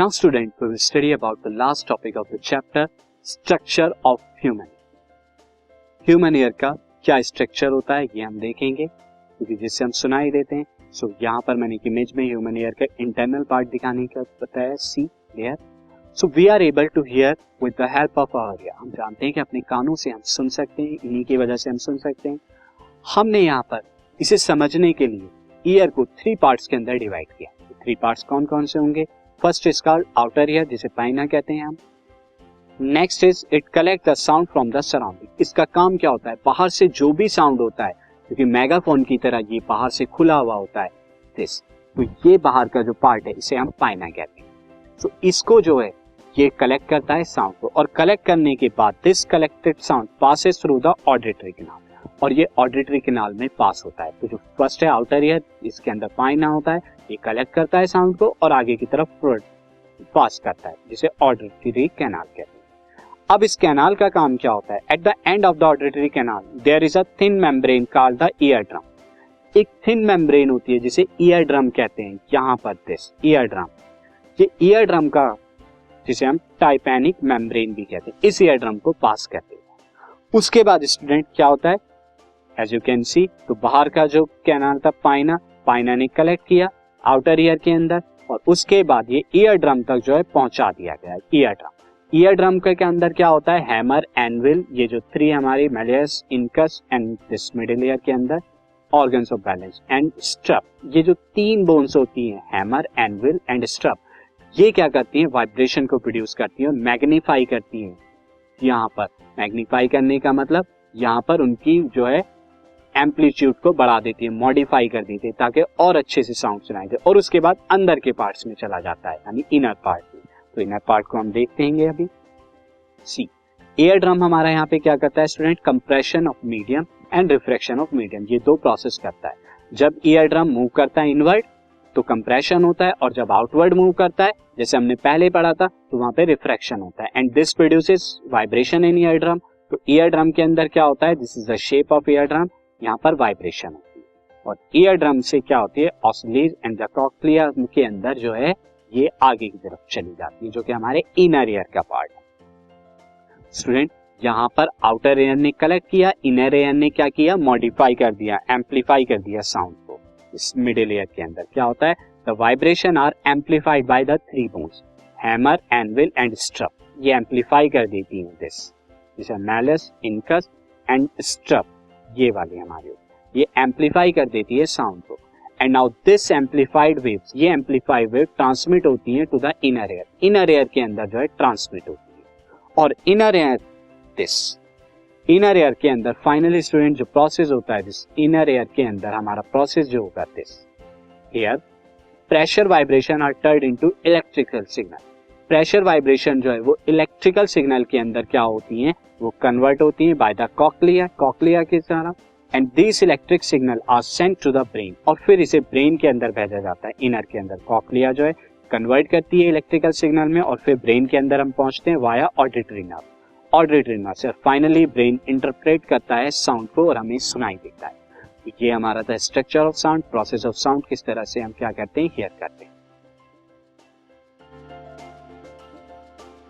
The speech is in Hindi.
Now student, we will study about the last topic of the chapter, structure of human. Human ear का क्या स्ट्रक्चर होता है ये हम देखेंगे, क्योंकि जिससे हम सुनाई देते हैं. सो यहाँ पर मैंने एक इमेज में ह्यूमन ईयर का इंटरनल पार्ट दिखाने का बताया, see here. So we are able to hear with the help of our ear. हम जानते हैं कि अपने कानों से हम सुन सकते हैं, इन्हीं की वजह से हम सुन सकते हैं. हमने यहाँ पर इसे समझने के लिए ईयर को 3 पार्ट्स के अंदर डिवाइड किया. 3 पार्ट्स कौन कौन से होंगे? First is called outer ear, जिसे पाइना कहते हैं हम. Next is it collect the sound from the surrounding. इसका काम क्या होता है? बाहर से जो भी साउंड होता है, क्योंकि मेगाफोन की तरह ये बाहर से खुला हुआ होता है, दिस, तो ये बाहर का जो पार्ट है इसे हम पाइना कहते हैं. तो इसको जो है ये कलेक्ट करता है साउंड को, और कलेक्ट करने के बाद this collected sound passes through the auditory canal, और ये ऑडिटरी कैनाल में पास होता है. तो जो फर्स्ट है आउटर ईयर, इसके अंदर पाइना होता है, ये कलेक्ट करता है साउंड को और आगे की तरफ पास करता है, जिसे ऑडिटरी कैनाल कहते हैं. अब इस कैनाल का काम क्या होता है? At the end of the auditory canal there is a thin membrane called the eardrum. एक थिन मेम्ब्रेन होती है जिसे ईयर ड्रम कहते हैं. यहाँ पर दिस ईयर ड्रम, ये ईयर ड्रम का, जिसे हम टाइपैनिक मेम्ब्रेन भी कहते हैं, इस ईयर ड्रम को पास करते हैं. उसके बाद स्टूडेंट क्या होता है? एज यू कैन सी, तो बाहर का जो कैनाल था पाइना ने कलेक्ट किया आउटर ईयर के अंदर, और उसके बाद ये ईयर ड्रम तक जो है पहुंचा दिया गया. ईयर ड्रम के अंदर क्या होता है? हैमर, एनविल, ये जो 3 हमारी malleus, incus and this middle ear के अंदर organs of balance and stirrup. ये जो 3 बोन्स होती हैं, हैमर, एनविल एंड स्ट्रप, ये क्या करती हैं? वाइब्रेशन को प्रोड्यूस करती हैं और मैग्नीफाई करती हैं. यहाँ पर मैग्नीफाई करने का मतलब यहाँ पर उनकी जो है एम्पलीट्यूड को बढ़ा देती है, मॉडिफाई कर देती है, ताकि और अच्छे से साउंड सुनाई दे. और उसके बाद अंदर के पार्ट्स में चला जाता है, यानी इनर पार्ट में. तो इनर पार्ट को हम देखते हैं अभी. सी, एयर ड्रम हमारा यहाँ पे क्या करता है student? Compression of medium and refraction of medium, ये 2 प्रोसेस करता है. जब एयर ड्रम मूव करता है इनवर्ड तो कंप्रेशन होता है, और जब आउटवर्ड मूव करता है, जैसे हमने पहले पढ़ा था, तो वहां पे रिफ्रैक्शन होता है. And this produces vibration in ear drum. तो ईयर ड्रम के अंदर क्या होता है? This is the shape of ear drum. यहाँ पर वाइब्रेशन होती है, और ईयर ड्रम से क्या होती है? ऑसिलेज एंड द कॉक्लिया के अंदर जो है ये आगे की तरफ चली जाती है, जो कि हमारे इनर ईयर का पार्ट है. स्टूडेंट, यहाँ पर आउटर ईयर ने कलेक्ट किया, इनर ईयर ने क्या किया? मॉडिफाई कर दिया, एम्पलीफाई कर दिया साउंड को. इस मिडिल ईयर के अंदर क्या होता है? The vibration are amplified by the 3 bones, hammer, anvil and stirrup. ये एम्पलीफाई कर देती है दिस, जैसे मैलस, इनकस एंड स्ट्रप, ये वाली हमारी, ये एम्पलीफाई कर देती है साउंड को. And now this amplified waves, ये एम्पलीफाइड वेव ट्रांसमिट होती है to the inner ear. Inner ear के अंदर जो है ट्रांसमिट होती है, और inner ear this inner ear के अंदर फाइनली स्टूडेंट जो प्रोसेस होता है, दिस इनर ईयर के अंदर हमारा प्रोसेस जो होगा, this here pressure vibration are turned into electrical signal. Pressure vibration जो है वो इलेक्ट्रिकल सिग्नल के अंदर क्या होती हैं? वो कन्वर्ट होती हैं बाय द कॉक्लिया के द्वारा. And this electric signal are sent to the brain, और फिर इसे ब्रेन के अंदर भेजा जाता है. इनर के अंदर कॉक्लिया जो है कन्वर्ट करती है इलेक्ट्रिकल सिग्नल में, और फिर ब्रेन के अंदर हम पहुंचते हैं via auditory nerve. Auditory nerve से फाइनली ब्रेन इंटरप्रेट करता है साउंड को और हमें सुनाई देता है. ये हमारा था structure of sound, process of sound, किस तरह से हम क्या करते हैं? हियर करते हैं.